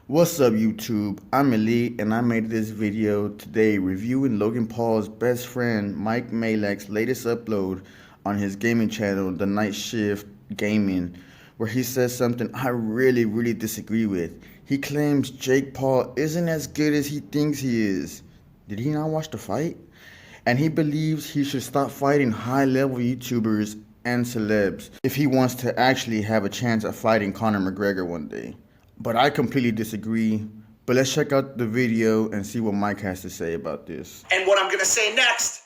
What's up YouTube? I'm Elite and I made this video today reviewing Logan Paul's best friend Mike Majlak's latest upload on his gaming channel, The Night Shift Gaming, where he says something I really disagree with. He claims Jake Paul isn't as good as he thinks he is. Did he not watch the fight? And he believes he should stop fighting high-level YouTubers and celebs if he wants to actually have a chance at fighting Conor McGregor one day. But I completely disagree. But let's check out the video and see what Mike has to say about this. And what I'm going to say next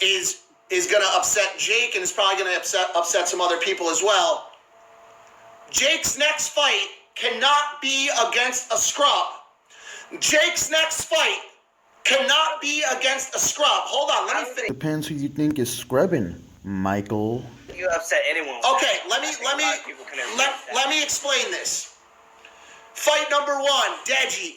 is going to upset Jake, and it's probably going to upset some other people as well. Jake's next fight cannot be against a scrub. Jake's next fight cannot be against a scrub. Hold on, let me finish. Depends who you think is scrubbing, Michael. You upset anyone. Okay, let me explain this. Fight number one, Deji.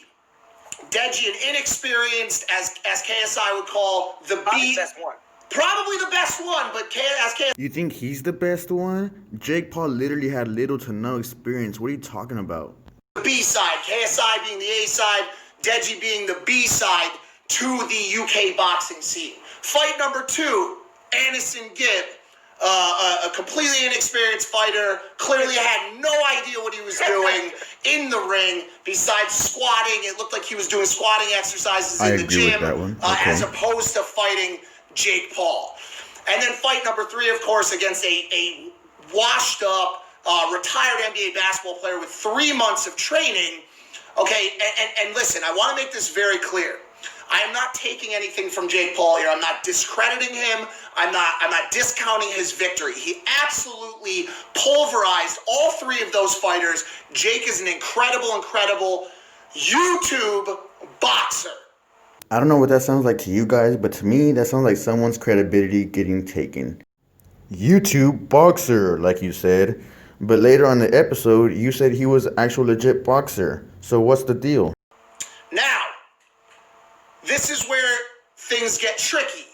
Deji, an inexperienced, as KSI would call, the Probably the best one. Probably the best one, but as KSI... You think he's the best one? Jake Paul literally had little to no experience. What are you talking about? The B side, KSI being the A side, Deji being the B side to the UK boxing scene. Fight number two, Anderson Gibb. A completely inexperienced fighter, clearly had no idea what he was doing in the ring besides squatting. It looked like he was doing squatting exercises in the gym as opposed to fighting Jake Paul. And then fight number three, of course, against a washed up, retired NBA basketball player with 3 months of training. Okay, and listen, I want to make this very clear. I am not taking anything from Jake Paul here. I'm not discrediting him. I'm not discounting his victory. He absolutely pulverized all three of those fighters. Jake is an incredible YouTube boxer. I don't know what that sounds like to you guys, but to me, that sounds like someone's credibility getting taken. YouTube boxer, like you said. But later on in the episode, you said he was an actual legit boxer. So what's the deal? Now, this is where things get tricky.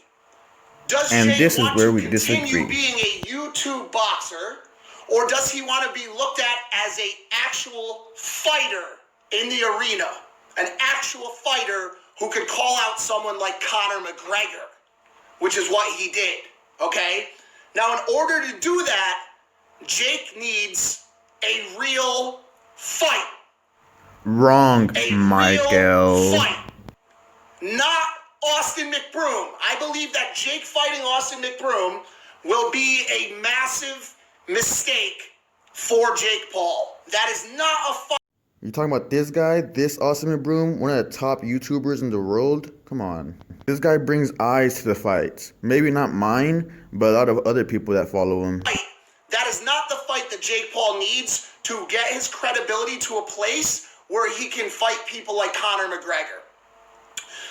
Does and Jake this is want where to we continue disagree. being a YouTube boxer, or does he want to be looked at as an actual fighter in the arena? An actual fighter who could call out someone like Conor McGregor, which is what he did, okay? Now, in order to do that, Jake needs a real fight. Wrong, A Michael. real fight. Not Austin Mcbroom. I believe that Jake fighting Austin Mcbroom will be a massive mistake for Jake Paul. That is not a fight. You talking about this guy, this Austin Mcbroom, one of the top YouTubers in the world? Come on. This guy brings eyes to the fights. Maybe not mine, but a lot of other people that follow him. That is not the fight that Jake Paul needs to get his credibility to a place where he can fight people like Conor McGregor.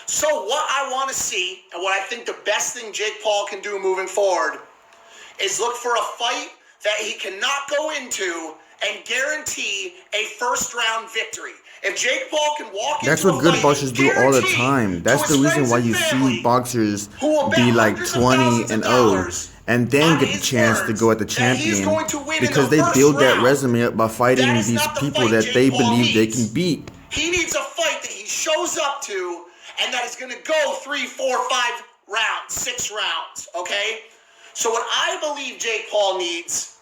So what I want to see, and what I think the best thing Jake Paul can do moving forward, is look for a fight that he cannot go into and guarantee a first-round victory. If Jake Paul can walk That's into what a good fight boxers do all the time. That's the reason why you see boxers be like 20-0 and then get the chance to go at the champion, because they build that resume up by fighting these people that they believe they can beat. He needs a fight that he shows up to and that is going to go 3, 4, 5 rounds, 6 rounds, okay? So what I believe Jake Paul needs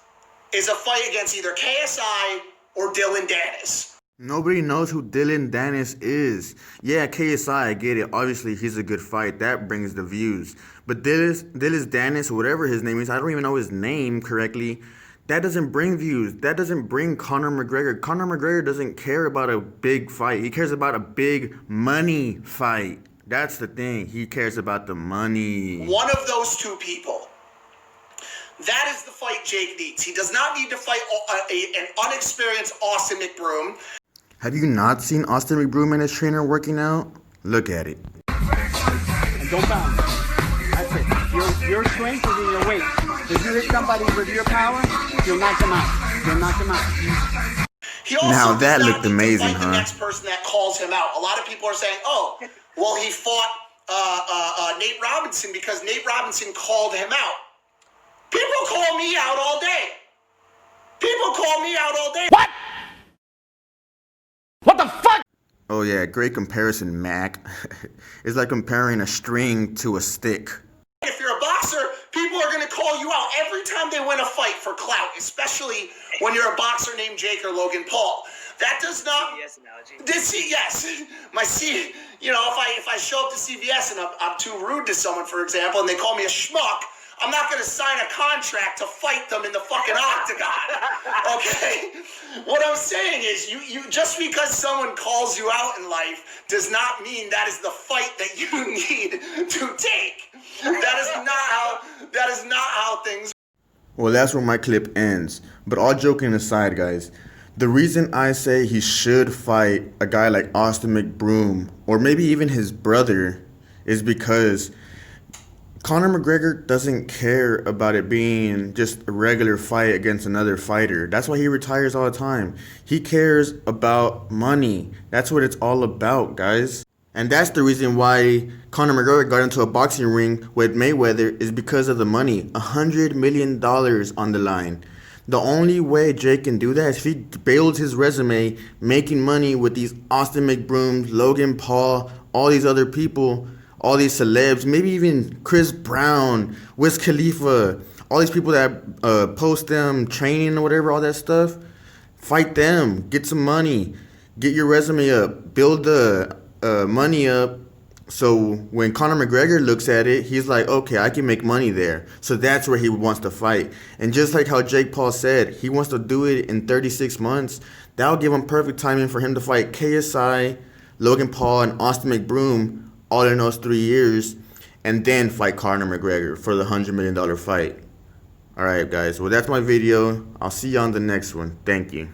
is a fight against either KSI or Danis. Nobody knows who Danis is. Yeah, KSI, I get it. Obviously, he's a good fight. That brings the views. But Danis, whatever his name is, I don't even know his name correctly. That doesn't bring views. That doesn't bring Conor McGregor. Conor McGregor doesn't care about a big fight. He cares about a big money fight. That's the thing. He cares about the money. One of those two people. That is the fight Jake needs. He does not need to fight an unexperienced Austin Mcbroom. Have you not seen Austin Mcbroom and his trainer working out? Look at it. And don't bounce. That's it. Your strength is in your weight. If you hit somebody with your power, you'll knock them out. You'll knock them out. Now that looked amazing, huh? The next person that calls him out. A lot of people are saying, "Oh, well, he fought Nate Robinson because Nate Robinson called him out." People call me out all day. People call me out all day. What? What the fuck? Oh yeah, great comparison, Mac. It's like comparing a string to a stick. If you're a boxer, people are going to call you out every time they win a fight for clout, especially when you're a boxer named Jake or Logan Paul. That does not. CVS analogy. Yes, my C. You know, if I show up to CVS and I'm too rude to someone, for example, and they call me a schmuck, I'm not going to sign a contract to fight them in the fucking octagon. Okay? What I'm saying is, you just because someone calls you out in life does not mean that is the fight that you need to take. That is not how things. Well, that's where my clip ends. But all joking aside, guys, the reason I say he should fight a guy like Austin Mcbroom, or maybe even his brother, is because Conor McGregor doesn't care about it being just a regular fight against another fighter. That's why he retires all the time. He cares about money. That's what it's all about, guys. And that's the reason why Conor McGregor got into a boxing ring with Mayweather, is because of the money. $100 million on the line. The only way Jake can do that is if he builds his resume making money with these Austin Mcbrooms, Logan Paul, all these other people, all these celebs, maybe even Chris Brown, Wiz Khalifa, all these people that post them training or whatever, all that stuff. Fight them, get some money, get your resume up, build the money up. So when Conor McGregor looks at it, he's like, okay, I can make money there. So that's where he wants to fight. And just like how Jake Paul said, he wants to do it in 36 months. That'll give him perfect timing for him to fight KSI, Logan Paul, and Austin Mcbroom all in those 3 years, and then fight Conor McGregor for the $100 million fight. All right, guys. Well, that's my video. I'll see you on the next one. Thank you.